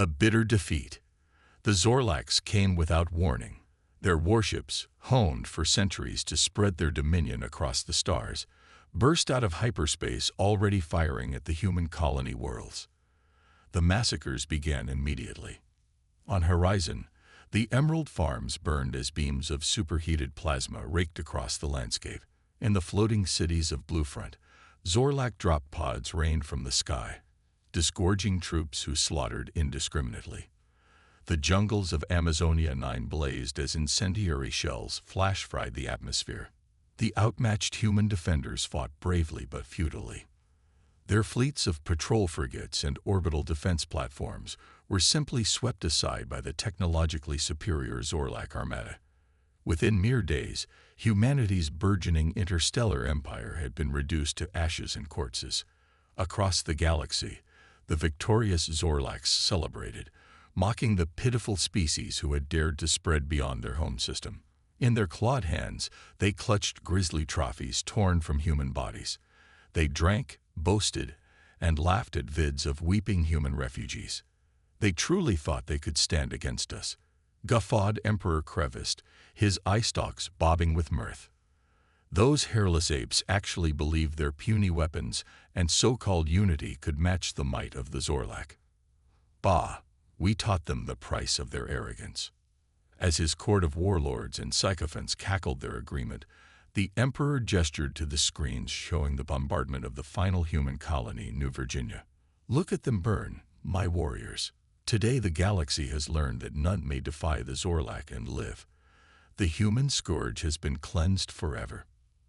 A bitter defeat. The Zorlax came without warning. Their warships, honed for centuries to spread their dominion across the stars, burst out of hyperspace already firing at the human colony worlds. The massacres began immediately. On horizon, the emerald farms burned as beams of superheated plasma raked across the landscape. In the floating cities of Bluefront, Zorlak drop pods rained from the sky, disgorging troops who slaughtered indiscriminately. The jungles of Amazonia 9 blazed as incendiary shells flash-fried the atmosphere. The outmatched human defenders fought bravely but futilely. Their fleets of patrol frigates and orbital defense platforms were simply swept aside by the technologically superior Zorlak armada. Within mere days, humanity's burgeoning interstellar empire had been reduced to ashes and corpses. Across the galaxy, the victorious Zorlax celebrated, mocking the pitiful species who had dared to spread beyond their home system. In their clawed hands, they clutched grisly trophies torn from human bodies. They drank, boasted, and laughed at vids of weeping human refugees. They truly thought they could stand against us, guffawed Emperor Crevist, his eye stalks bobbing with mirth. Those hairless apes actually believed their puny weapons and so-called unity could match the might of the Zorlak. Bah! We taught them the price of their arrogance. As his court of warlords and sycophants cackled their agreement, the Emperor gestured to the screens showing the bombardment of the final human colony, New Virginia. Look at them burn, my warriors. Today the galaxy has learned that none may defy the Zorlak and live. The human scourge has been cleansed forever.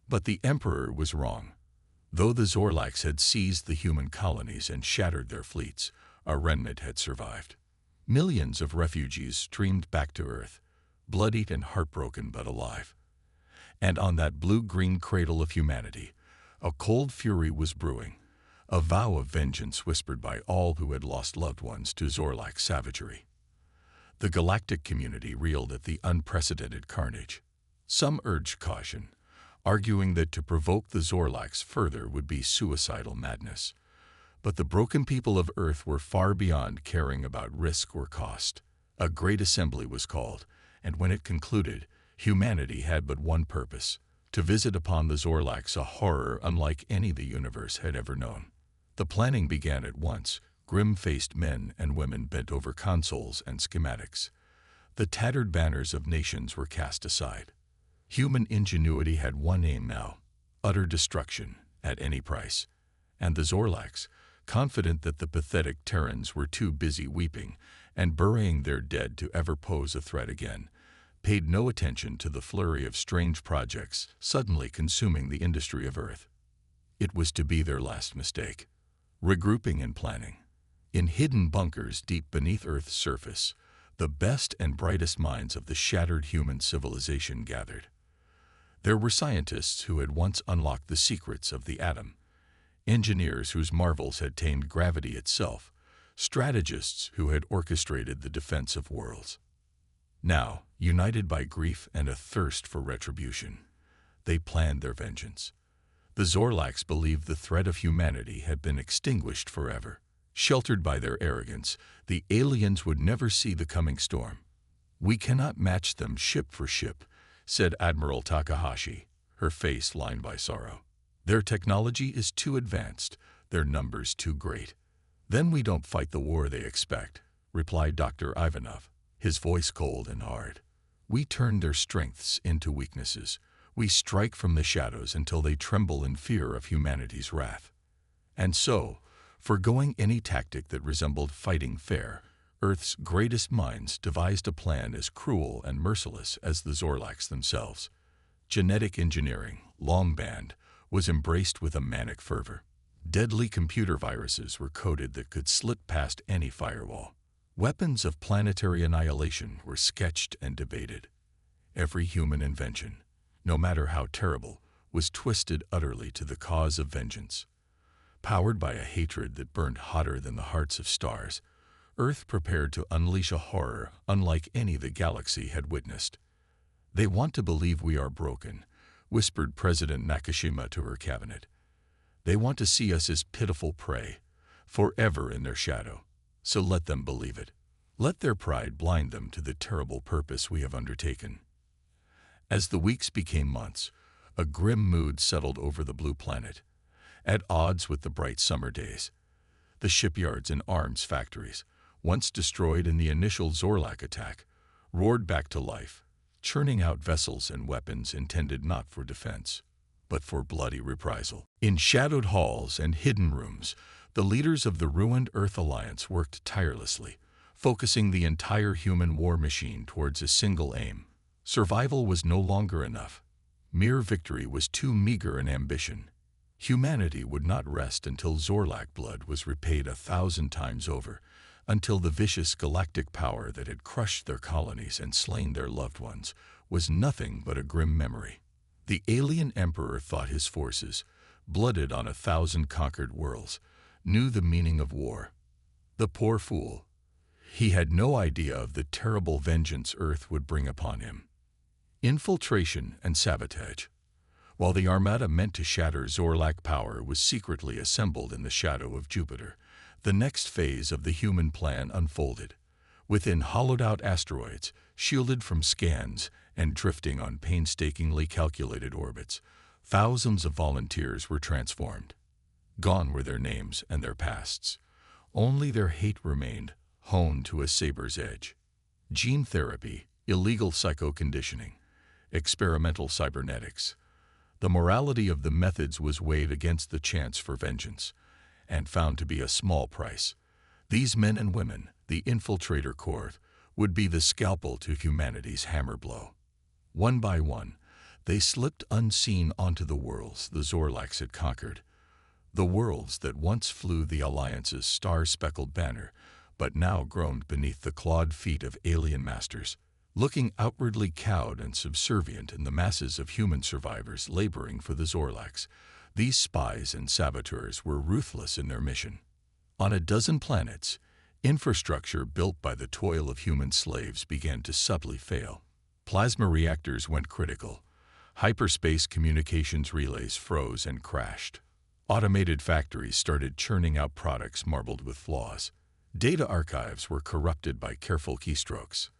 But the Emperor was wrong. Though the Zorlax had seized the human colonies and shattered their fleets, a remnant had survived. Millions of refugees streamed back to Earth, bloodied and heartbroken but alive. And on that blue-green cradle of humanity, a cold fury was brewing, a vow of vengeance whispered by all who had lost loved ones to Zorlak savagery. The Galactic community reeled at the unprecedented carnage. Some urged caution, arguing that to provoke the Zorlax further would be suicidal madness. But the broken people of Earth were far beyond caring about risk or cost. A great assembly was called, and when it concluded, humanity had but one purpose: to visit upon the Zorlax a horror unlike any the universe had ever known. The planning began at once. Grim-faced men and women bent over consoles and schematics. The tattered banners of nations were cast aside. Human ingenuity had one aim now: utter destruction at any price. And the Zorlax, confident that the pathetic Terrans were too busy weeping and burying their dead to ever pose a threat again, paid no attention to the flurry of strange projects suddenly consuming the industry of Earth. It was to be their last mistake. Regrouping and planning. In hidden bunkers deep beneath Earth's surface, the best and brightest minds of the shattered human civilization gathered. There were scientists who had once unlocked the secrets of the atom, engineers whose marvels had tamed gravity itself, strategists who had orchestrated the defense of worlds. Now, united by grief and a thirst for retribution, they planned their vengeance. The Zorlax believed the threat of humanity had been extinguished forever. Sheltered by their arrogance, the aliens would never see the coming storm. "We cannot match them ship for ship," said Admiral Takahashi, her face lined by sorrow. "Their technology is too advanced, their numbers too great." "Then we don't fight the war they expect," replied Dr. Ivanov, his voice cold and hard. "We turn their strengths into weaknesses. We strike from the shadows until they tremble in fear of humanity's wrath." And so, foregoing any tactic that resembled fighting fair, Earth's greatest minds devised a plan as cruel and merciless as the Zorlax themselves. Genetic engineering, long banned, was embraced with a manic fervor. Deadly computer viruses were coded that could slit past any firewall. Weapons of planetary annihilation were sketched and debated. Every human invention, no matter how terrible, was twisted utterly to the cause of vengeance. Powered by a hatred that burned hotter than the hearts of stars, Earth prepared to unleash a horror unlike any the galaxy had witnessed. "They want to believe we are broken," whispered President Nakashima to her cabinet. "They want to see us as pitiful prey, forever in their shadow. So let them believe it." Let their pride blind them to the terrible purpose we have undertaken. As the weeks became months, a grim mood settled over the blue planet. At odds with the bright summer days, the shipyards and arms factories, once destroyed in the initial Zorlak attack, roared back to life, churning out vessels and weapons intended not for defense, but for bloody reprisal. In shadowed halls and hidden rooms, the leaders of the ruined Earth Alliance worked tirelessly, focusing the entire human war machine towards a single aim. Survival was no longer enough. Mere victory was too meager an ambition. Humanity would not rest until Zorlak blood was repaid 1,000 times over, until the vicious galactic power that had crushed their colonies and slain their loved ones was nothing but a grim memory. The alien emperor thought his forces, blooded on 1,000 conquered worlds, knew the meaning of war. The poor fool. He had no idea of the terrible vengeance Earth would bring upon him. Infiltration and sabotage. While the Armada meant to shatter Zorlak power was secretly assembled in the shadow of Jupiter, the next phase of the human plan unfolded. Within hollowed-out asteroids, shielded from scans and drifting on painstakingly calculated orbits, thousands of volunteers were transformed. Gone were their names and their pasts. Only their hate remained, honed to a saber's edge. Gene therapy, illegal psychoconditioning, experimental cybernetics. The morality of the methods was weighed against the chance for vengeance, and found to be a small price. These men and women, the infiltrator cohort, would be the scalpel to humanity's hammer blow. One by one, they slipped unseen onto the worlds the Zorlaks had conquered, the worlds that once flew the Alliance's star-speckled banner, but now groaned beneath the clawed feet of alien masters, looking outwardly cowed and subservient in the masses of human survivors laboring for the Zorlaks. These spies and saboteurs were ruthless in their mission. On a dozen planets, infrastructure built by the toil of human slaves began to subtly fail. Plasma reactors went critical. Hyperspace communications relays froze and crashed. Automated factories started churning out products marbled with flaws. Data archives were corrupted by careful keystrokes.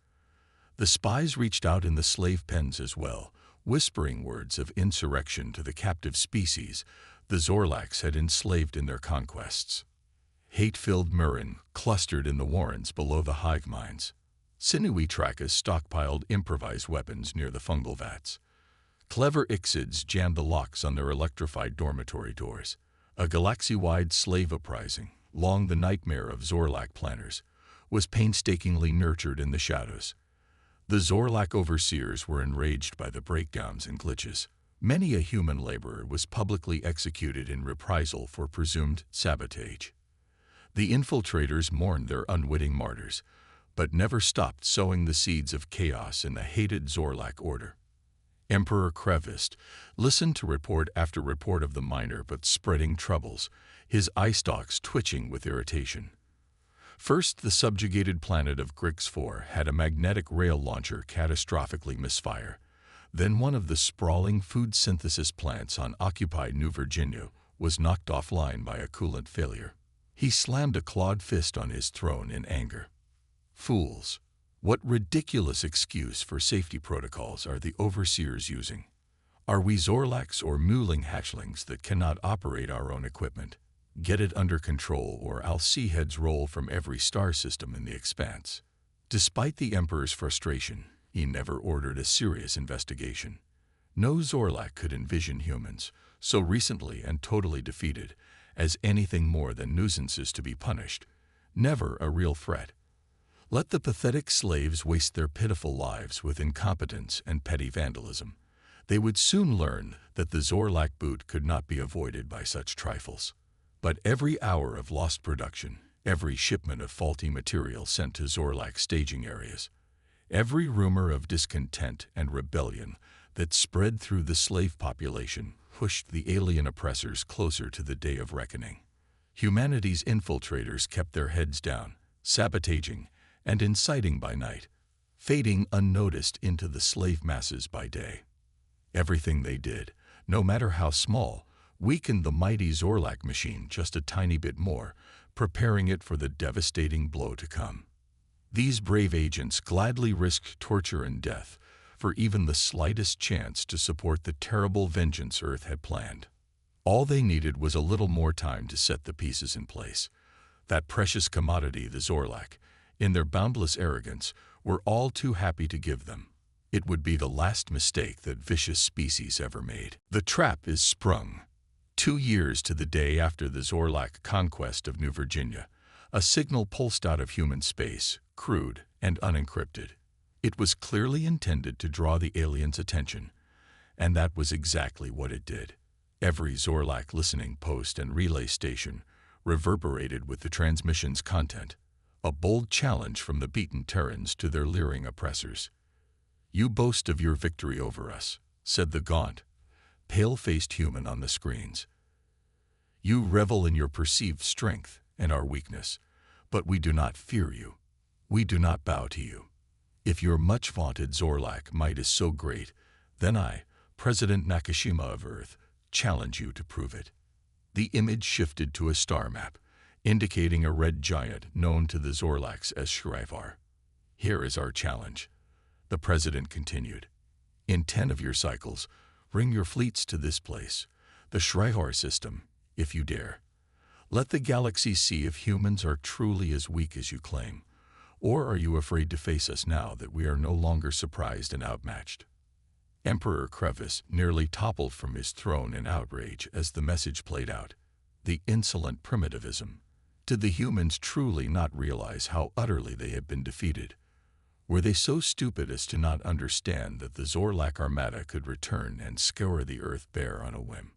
The spies reached out in the slave pens as well, whispering words of insurrection to the captive species the Zorlaks had enslaved in their conquests. Hate-filled Murin clustered in the warrens below the hive mines. Sinewy Trakas stockpiled improvised weapons near the fungal vats. Clever Ixids jammed the locks on their electrified dormitory doors. A galaxy-wide slave uprising, long the nightmare of Zorlak planners, was painstakingly nurtured in the shadows. The Zorlak overseers were enraged by the breakdowns and glitches. Many a human laborer was publicly executed in reprisal for presumed sabotage. The infiltrators mourned their unwitting martyrs, but never stopped sowing the seeds of chaos in the hated Zorlak order. Emperor Krevist listened to report after report of the minor but spreading troubles, his eye stalks twitching with irritation. First, the subjugated planet of Grix 4 had a magnetic rail launcher catastrophically misfire. Then one of the sprawling food synthesis plants on occupied New Virginia was knocked offline by a coolant failure. He slammed a clawed fist on his throne in anger. Fools! What ridiculous excuse for safety protocols are the overseers using? Are we Zorlaks or Muling hatchlings that cannot operate our own equipment? Get it under control, or I'll see heads roll from every star system in the expanse. Despite the Emperor's frustration, he never ordered a serious investigation. No Zorlak could envision humans, so recently and totally defeated, as anything more than nuisances to be punished. Never a real threat. Let the pathetic slaves waste their pitiful lives with incompetence and petty vandalism. They would soon learn that the Zorlak boot could not be avoided by such trifles. But every hour of lost production, every shipment of faulty material sent to Zorlak staging areas, every rumor of discontent and rebellion that spread through the slave population pushed the alien oppressors closer to the day of reckoning. Humanity's infiltrators kept their heads down, sabotaging and inciting by night, fading unnoticed into the slave masses by day. Everything they did, no matter how small, weakened the mighty Zorlak machine just a tiny bit more, preparing it for the devastating blow to come. These brave agents gladly risked torture and death for even the slightest chance to support the terrible vengeance Earth had planned. All they needed was a little more time to set the pieces in place. That precious commodity, the Zorlak, in their boundless arrogance, were all too happy to give them. It would be the last mistake that vicious species ever made. The trap is sprung. 2 years to the day after the Zorlak conquest of New Virginia, a signal pulsed out of human space, crude and unencrypted. It was clearly intended to draw the aliens' attention, and that was exactly what it did. Every Zorlak listening post and relay station reverberated with the transmission's content, a bold challenge from the beaten Terrans to their leering oppressors. "You boast of your victory over us," said the gaunt, pale-faced human on the screens. "You revel in your perceived strength and our weakness, but we do not fear you. We do not bow to you. If your much-vaunted Zorlak might is so great, then I, President Nakashima of Earth, challenge you to prove it." The image shifted to a star map, indicating a red giant known to the Zorlaks as Sci-Fi. "Here is our challenge," the president continued. "In 10 of your cycles, bring your fleets to this place, the Sci-Fi system, if you dare. Let the galaxy see if humans are truly as weak as you claim. Or are you afraid to face us now that we are no longer surprised and outmatched?" Emperor Crevice nearly toppled from his throne in outrage as the message played out. The insolent primitivism. Did the humans truly not realize how utterly they had been defeated? Were they so stupid as to not understand that the Zorlak armada could return and scour the earth bare on a whim?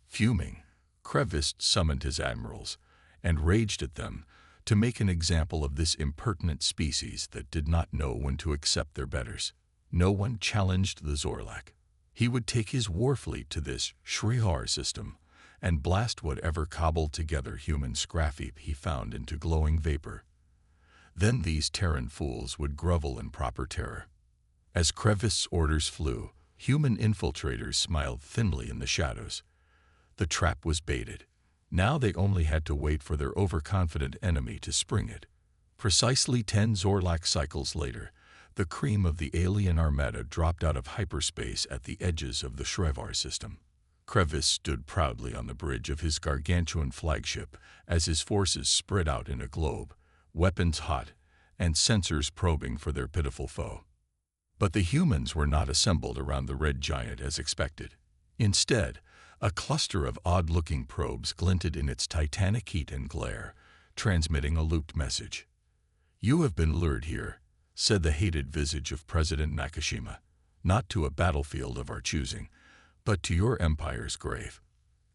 Fuming, Crevice summoned his admirals and raged at them to make an example of this impertinent species that did not know when to accept their betters. No one challenged the Zorlak. He would take his war fleet to this Sci-Fi system and blast whatever cobbled together human scrap heap he found into glowing vapor. Then these Terran fools would grovel in proper terror. As Crevice's orders flew, human infiltrators smiled thinly in the shadows. The trap was baited. Now they only had to wait for their overconfident enemy to spring it. Precisely 10 Zorlak cycles later, the cream of the alien armada dropped out of hyperspace at the edges of the Sci-Fi system. Crevice stood proudly on the bridge of his gargantuan flagship as his forces spread out in a globe, weapons hot and sensors probing for their pitiful foe. But the humans were not assembled around the red giant as expected. Instead, a cluster of odd-looking probes glinted in its titanic heat and glare, transmitting a looped message. "You have been lured here," said the hated visage of President Nakashima, "not to a battlefield of our choosing, but to your empire's grave."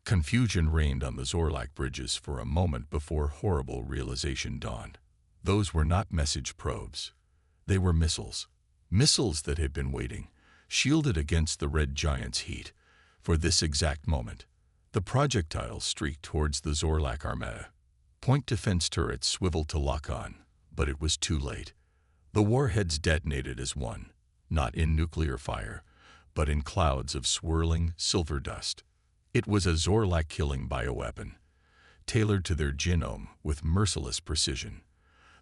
Confusion reigned on the Zorlak bridges for a moment before horrible realization dawned. Those were not message probes. They were missiles. Missiles that had been waiting, shielded against the red giant's heat, for this exact moment. The projectiles streaked towards the Zorlak armada. Point defense turrets swiveled to lock on, but it was too late. The warheads detonated as one, not in nuclear fire, but in clouds of swirling silver dust. It was a Zorlak-killing bioweapon, tailored to their genome with merciless precision.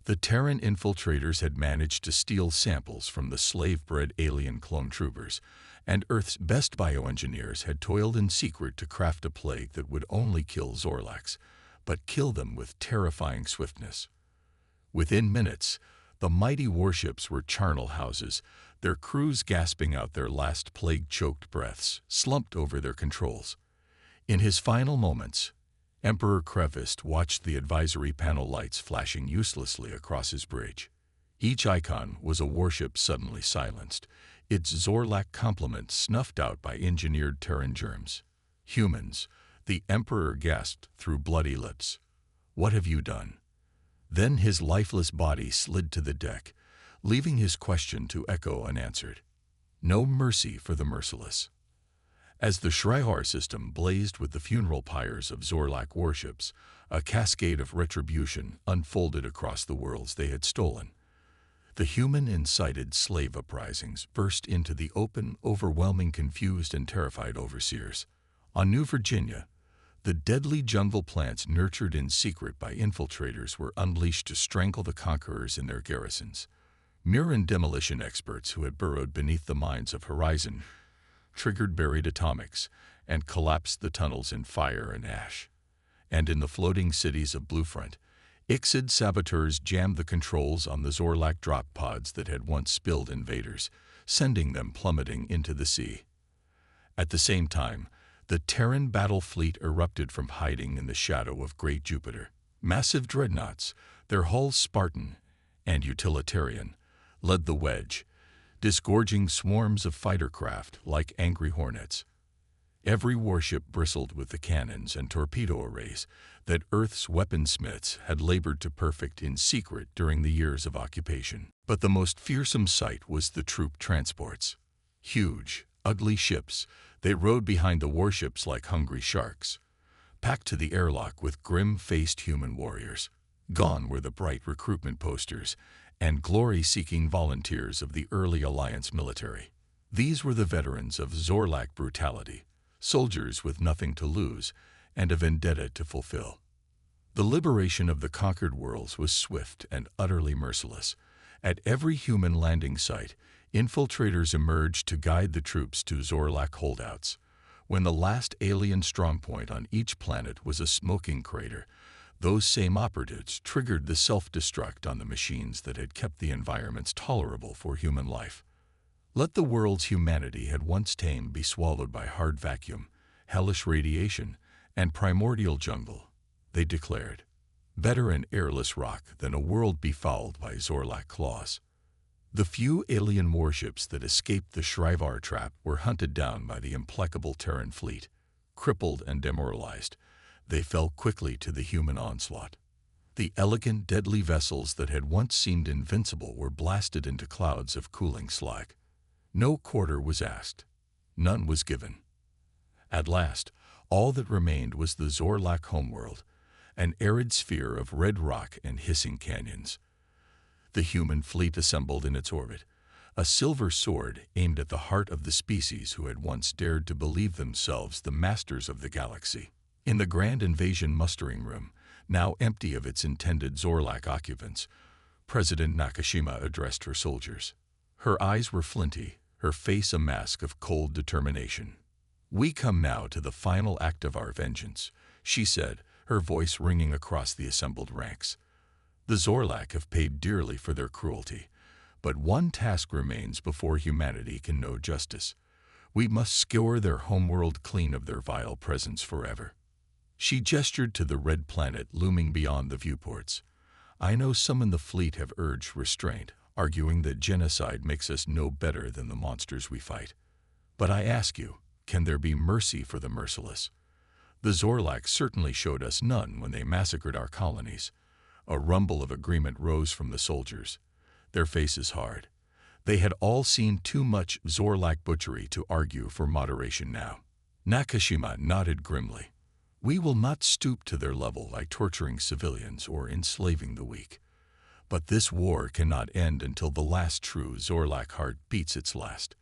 The Terran infiltrators had managed to steal samples from the slave-bred alien clone troopers, and Earth's best bioengineers had toiled in secret to craft a plague that would only kill Zorlaks, but kill them with terrifying swiftness. Within minutes, the mighty warships were charnel houses, their crews gasping out their last plague-choked breaths, slumped over their controls. In his final moments, Emperor Crevice watched the advisory panel lights flashing uselessly across his bridge. Each icon was a warship suddenly silenced, its Zorlak complement snuffed out by engineered Terran germs. "Humans," the Emperor gasped through bloody lips. "What have you done?" Then his lifeless body slid to the deck, leaving his question to echo unanswered. No mercy for the merciless. As the Sci-Fi system blazed with the funeral pyres of Zorlak warships, a cascade of retribution unfolded across the worlds they had stolen. The human-incited slave uprisings burst into the open, overwhelming confused and terrified overseers. On New Virginia, The deadly jungle plants nurtured in secret by infiltrators were unleashed to strangle the conquerors in their garrisons. Murin demolition experts who had burrowed beneath the mines of Horizon triggered buried atomics and collapsed the tunnels in fire and ash. And in the floating cities of Bluefront, Ixid saboteurs jammed the controls on the Zorlak drop pods that had once spilled invaders, sending them plummeting into the sea. At the same time, the Terran battle fleet erupted from hiding in the shadow of Great Jupiter. Massive dreadnoughts, their hulls Spartan and utilitarian, led the wedge, disgorging swarms of fighter craft like angry hornets. Every warship bristled with the cannons and torpedo arrays that Earth's weaponsmiths had labored to perfect in secret during the years of occupation. But the most fearsome sight was the troop transports. Huge, ugly ships, they rode behind the warships like hungry sharks, packed to the airlock with grim-faced human warriors. Gone were the bright recruitment posters and glory-seeking volunteers of the early Alliance military. These were the veterans of Zorlak brutality, soldiers with nothing to lose and a vendetta to fulfill. The liberation of the conquered worlds was swift and utterly merciless. At every human landing site, infiltrators emerged to guide the troops to Zorlak holdouts. When the last alien strongpoint on each planet was a smoking crater, those same operatives triggered the self-destruct on the machines that had kept the environments tolerable for human life. Let the world's humanity had once tamed be swallowed by hard vacuum, hellish radiation, and primordial jungle, they declared. Better an airless rock than a world befouled by Zorlak claws. The few alien warships that escaped the Shrivar trap were hunted down by the implacable Terran fleet. Crippled and demoralized, they fell quickly to the human onslaught. The elegant, deadly vessels that had once seemed invincible were blasted into clouds of cooling slag. No quarter was asked. None was given. At last, all that remained was the Zorlak homeworld, an arid sphere of red rock and hissing canyons. The human fleet assembled in its orbit, a silver sword aimed at the heart of the species who had once dared to believe themselves the masters of the galaxy. In the grand invasion mustering room, now empty of its intended Zorlak occupants, President Nakashima addressed her soldiers. Her eyes were flinty, her face a mask of cold determination. "We come now to the final act of our vengeance," she said, her voice ringing across the assembled ranks. "The Zorlak have paid dearly for their cruelty, but one task remains before humanity can know justice. We must scour their homeworld clean of their vile presence forever." She gestured to the red planet looming beyond the viewports. "I know some in the fleet have urged restraint, arguing that genocide makes us no better than the monsters we fight. But I ask you, can there be mercy for the merciless? The Zorlak certainly showed us none when they massacred our colonies." A rumble of agreement rose from the soldiers, their faces hard. They had all seen too much Zorlak butchery to argue for moderation now. Nakashima nodded grimly. "We will not stoop to their level by torturing civilians or enslaving the weak. But this war cannot end until the last true Zorlak heart beats its last.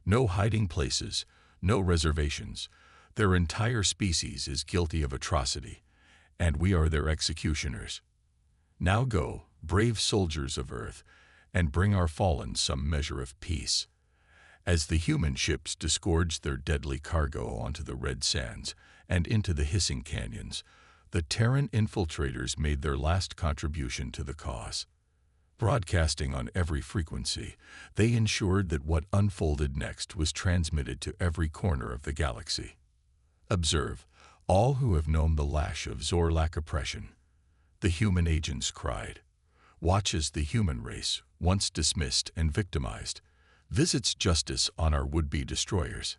No hiding places, no reservations. Their entire species is guilty of atrocity, and we are their executioners. Now go, brave soldiers of Earth, and bring our fallen some measure of peace." As the human ships disgorged their deadly cargo onto the red sands and into the hissing canyons, the Terran infiltrators made their last contribution to the cause. Broadcasting on every frequency, they ensured that what unfolded next was transmitted to every corner of the galaxy. "Observe, all who have known the lash of Zorlak oppression," the human agents cried. "Watch as the human race, once dismissed and victimized, visits justice on our would-be destroyers."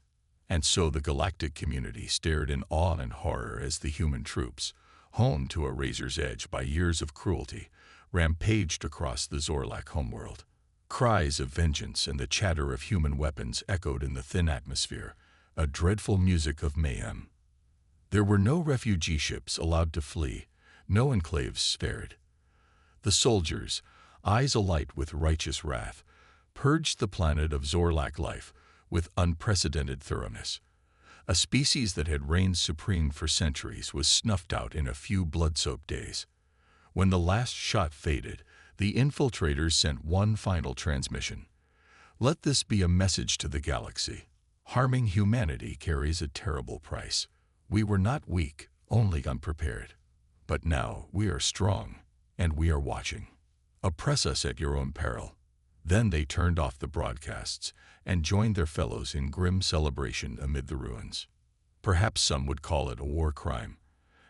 And so the galactic community stared in awe and horror as the human troops, honed to a razor's edge by years of cruelty, rampaged across the Zorlak homeworld. Cries of vengeance and the chatter of human weapons echoed in the thin atmosphere, a dreadful music of mayhem. There were no refugee ships allowed to flee, no enclaves spared. The soldiers, eyes alight with righteous wrath, purged the planet of Zorlak life with unprecedented thoroughness. A species that had reigned supreme for centuries was snuffed out in a few blood-soaked days. When the last shot faded, the infiltrators sent one final transmission. Let this be a message to the galaxy. Harming humanity carries a terrible price. We were not weak, only unprepared. But now we are strong, and we are watching. Oppress us at your own peril. Then they turned off the broadcasts and joined their fellows in grim celebration amid the ruins. Perhaps some would call it a war crime,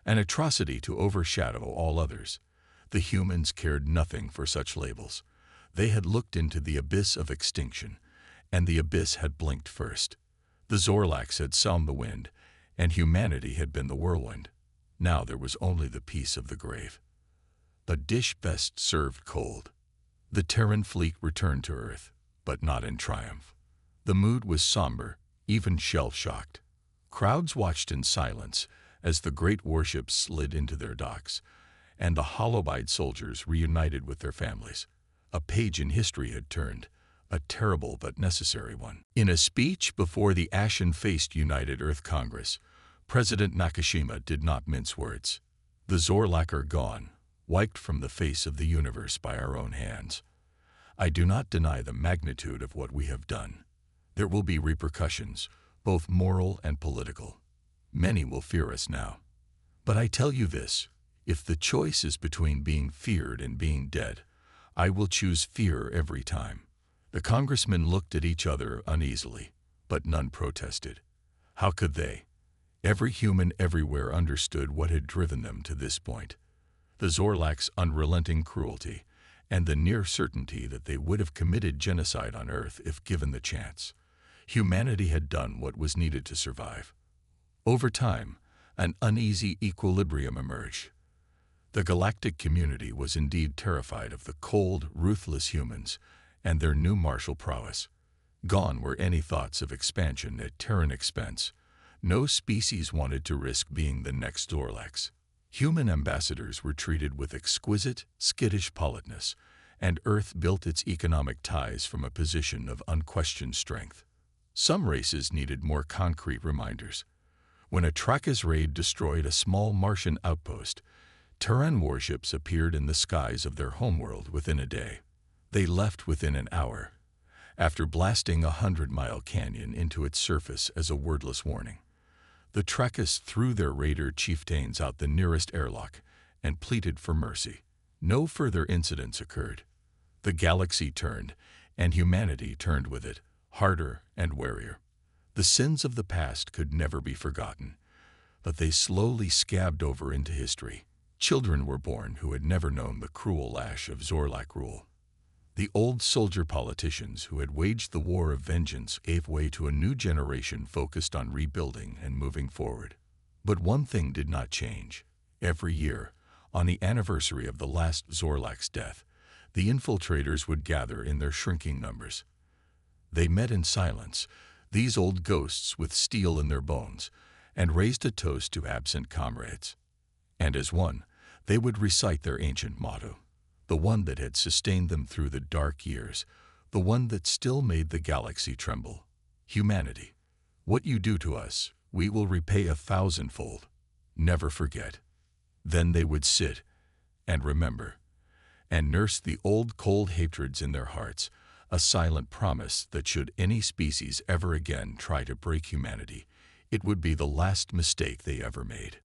an atrocity to overshadow all others. The humans cared nothing for such labels. They had looked into the abyss of extinction, and the abyss had blinked first. The Zorlax had sown the wind, and humanity had been the whirlwind. Now there was only the peace of the grave. A dish best served cold. The Terran fleet returned to Earth, but not in triumph. The mood was somber, even shell-shocked. Crowds watched in silence as the great warships slid into their docks, and the hollow-eyed soldiers reunited with their families. A page in history had turned, a terrible but necessary one. In a speech before the ashen-faced United Earth Congress, President Nakashima did not mince words. The Zorlak are gone, wiped from the face of the universe by our own hands. I do not deny the magnitude of what we have done. There will be repercussions, both moral and political. Many will fear us now. But I tell you this, if the choice is between being feared and being dead, I will choose fear every time. The congressmen looked at each other uneasily, but none protested. How could they? Every human everywhere understood what had driven them to this point. The Zorlak's unrelenting cruelty, and the near certainty that they would have committed genocide on Earth if given the chance. Humanity had done what was needed to survive. Over time, an uneasy equilibrium emerged. The galactic community was indeed terrified of the cold, ruthless humans and their new martial prowess. Gone were any thoughts of expansion at Terran expense. No species wanted to risk being the next Zorlax. Human ambassadors were treated with exquisite, skittish politeness, and Earth built its economic ties from a position of unquestioned strength. Some races needed more concrete reminders. When a Trakas raid destroyed a small Martian outpost, Terran warships appeared in the skies of their homeworld within a day. They left within an hour, after blasting a 100-mile canyon into its surface as a wordless warning. The Trakas threw their raider chieftains out the nearest airlock and pleaded for mercy. No further incidents occurred. The galaxy turned, and humanity turned with it, harder and warier. The sins of the past could never be forgotten, but they slowly scabbed over into history. Children were born who had never known the cruel lash of Zorlak rule. The old soldier politicians who had waged the war of vengeance gave way to a new generation focused on rebuilding and moving forward. But one thing did not change. Every year, on the anniversary of the last Zorlak's death, the infiltrators would gather in their shrinking numbers. They met in silence, these old ghosts with steel in their bones, and raised a toast to absent comrades. And as one, they would recite their ancient motto, the one that had sustained them through the dark years, the one that still made the galaxy tremble. Humanity, what you do to us, we will repay 1,000-fold. Never forget. Then they would sit and remember, and nurse the old cold hatreds in their hearts, a silent promise that should any species ever again try to break humanity, it would be the last mistake they ever made.